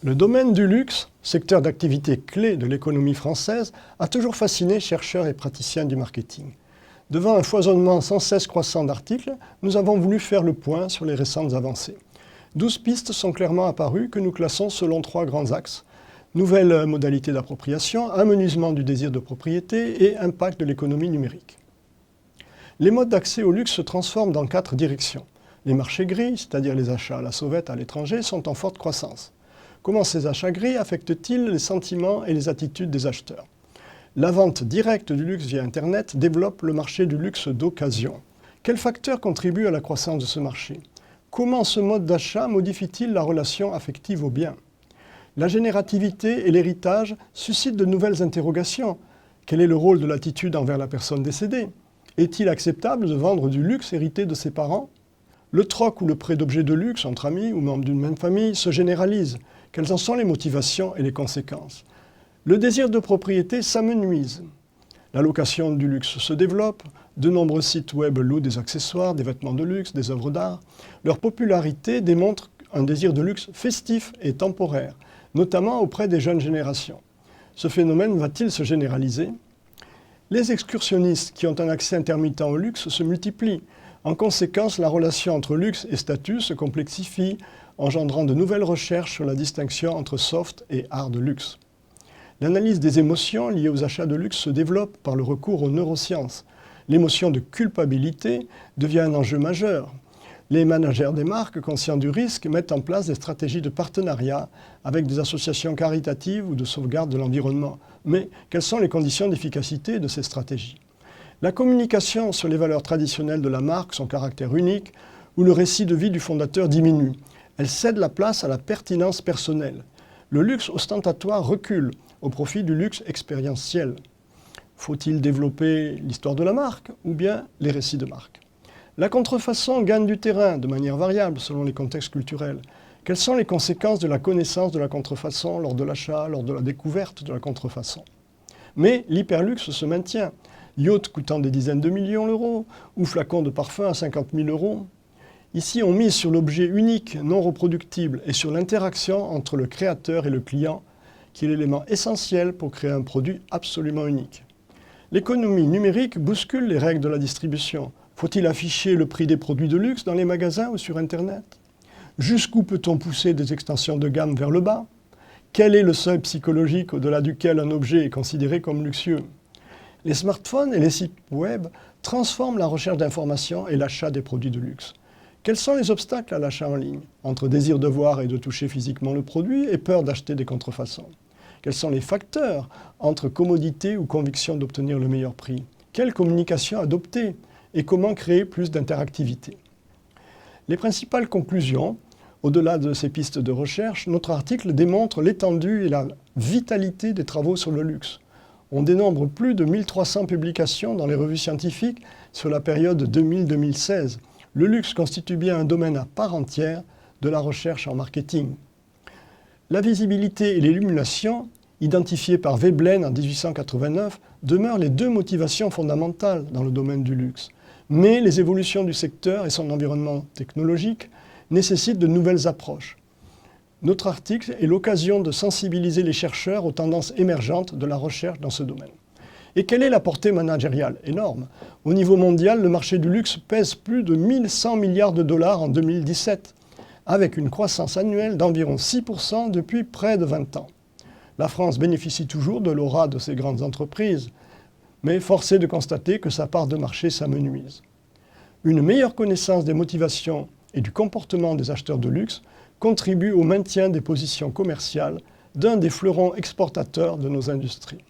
Le domaine du luxe, secteur d'activité clé de l'économie française, a toujours fasciné chercheurs et praticiens du marketing. Devant un foisonnement sans cesse croissant d'articles, nous avons voulu faire le point sur les récentes avancées. 12 pistes sont clairement apparues que nous classons selon 3 grands axes. Nouvelles modalités d'appropriation, amenuisement du désir de propriété et impact de l'économie numérique. Les modes d'accès au luxe se transforment dans 4 directions. Les marchés gris, c'est-à-dire les achats à la sauvette à l'étranger, sont en forte croissance. Comment ces achats gris affectent-ils les sentiments et les attitudes des acheteurs? La vente directe du luxe via Internet développe le marché du luxe d'occasion. Quels facteurs contribuent à la croissance de ce marché? Comment ce mode d'achat modifie-t-il la relation affective au bien? La générativité et l'héritage suscitent de nouvelles interrogations. Quel est le rôle de l'attitude envers la personne décédée? Est-il acceptable de vendre du luxe hérité de ses parents? Le troc ou le prêt d'objets de luxe entre amis ou membres d'une même famille se généralise. Quelles en sont les motivations et les conséquences? Le désir de propriété s'amenuise. La location du luxe se développe. De nombreux sites web louent des accessoires, des vêtements de luxe, des œuvres d'art. Leur popularité démontre un désir de luxe festif et temporaire, notamment auprès des jeunes générations. Ce phénomène va-t-il se généraliser? Les excursionnistes qui ont un accès intermittent au luxe se multiplient. En conséquence, la relation entre luxe et statut se complexifie, engendrant de nouvelles recherches sur la distinction entre soft et hard luxe. L'analyse des émotions liées aux achats de luxe se développe par le recours aux neurosciences. L'émotion de culpabilité devient un enjeu majeur. Les managers des marques, conscients du risque, mettent en place des stratégies de partenariat avec des associations caritatives ou de sauvegarde de l'environnement. Mais quelles sont les conditions d'efficacité de ces stratégies? La communication sur les valeurs traditionnelles de la marque, son caractère unique, ou le récit de vie du fondateur diminue. Elle cède la place à la pertinence personnelle. Le luxe ostentatoire recule au profit du luxe expérientiel. Faut-il développer l'histoire de la marque ou bien les récits de marque? La contrefaçon gagne du terrain de manière variable selon les contextes culturels. Quelles sont les conséquences de la connaissance de la contrefaçon lors de l'achat, lors de la découverte de la contrefaçon? Mais l'hyperluxe se maintient. Yacht coûtant des dizaines de millions d'euros ou flacon de parfum à 50 000 euros. Ici, on mise sur l'objet unique, non reproductible et sur l'interaction entre le créateur et le client, qui est l'élément essentiel pour créer un produit absolument unique. L'économie numérique bouscule les règles de la distribution. Faut-il afficher le prix des produits de luxe dans les magasins ou sur Internet? Jusqu'où peut-on pousser des extensions de gamme vers le bas? Quel est le seuil psychologique au-delà duquel un objet est considéré comme luxueux? Les smartphones et les sites web transforment la recherche d'informations et l'achat des produits de luxe. Quels sont les obstacles à l'achat en ligne, entre désir de voir et de toucher physiquement le produit et peur d'acheter des contrefaçons? Quels sont les facteurs entre commodité ou conviction d'obtenir le meilleur prix? Quelle communication adopter et comment créer plus d'interactivité? Les principales conclusions, au-delà de ces pistes de recherche, notre article démontre l'étendue et la vitalité des travaux sur le luxe. On dénombre plus de 1300 publications dans les revues scientifiques sur la période 2000-2016. Le luxe constitue bien un domaine à part entière de la recherche en marketing. La visibilité et l'illumination, identifiées par Veblen en 1889, demeurent les 2 motivations fondamentales dans le domaine du luxe. Mais les évolutions du secteur et son environnement technologique nécessitent de nouvelles approches. Notre article est l'occasion de sensibiliser les chercheurs aux tendances émergentes de la recherche dans ce domaine. Et quelle est la portée managériale? Énorme. Au niveau mondial, le marché du luxe pèse plus de 1100 milliards de dollars en 2017, avec une croissance annuelle d'environ 6% depuis près de 20 ans. La France bénéficie toujours de l'aura de ces grandes entreprises, mais force est de constater que sa part de marché s'amenuise. Une meilleure connaissance des motivations et du comportement des acheteurs de luxe contribue au maintien des positions commerciales d'un des fleurons exportateurs de nos industries.